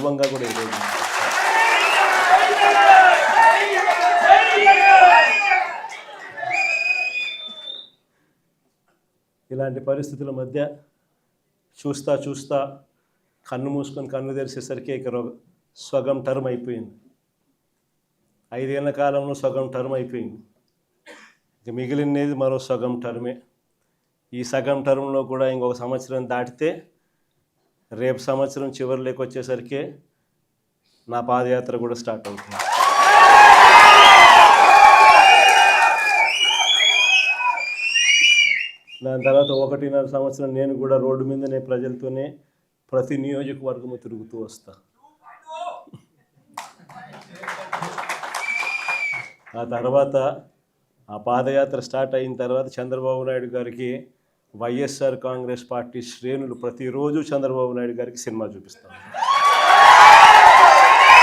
సందర్భంగా కూడా ఈరోజు ఇలాంటి పరిస్థితుల మధ్య చూస్తా కన్ను మూసుకొని కన్ను తెరిచేసరికి ఇక సగం టర్మ్ అయిపోయింది. 5 ఏళ్ల కాలంలో సగం టర్మ్ అయిపోయింది. ఇక మిగిలినది మరో సగం టర్మే. ఈ సగం టర్మ్లో కూడా ఇంకొక సంవత్సరం దాటితే రేపు సంవత్సరం చివరిలోకి వచ్చేసరికి నా పాదయాత్ర కూడా స్టార్ట్ అవుతుంది. దాని తర్వాత 1.5 సంవత్సరం నేను కూడా రోడ్డు మీదనే ప్రజలతోనే ప్రతి నియోజకవర్గము తిరుగుతూ వస్తా. ఆ తర్వాత ఆ పాదయాత్ర స్టార్ట్ అయిన తర్వాత చంద్రబాబు నాయుడు గారికి వైఎస్ఆర్ కాంగ్రెస్ పార్టీ శ్రేణులు ప్రతిరోజు చంద్రబాబు నాయుడు గారికి సినిమా చూపిస్తాను.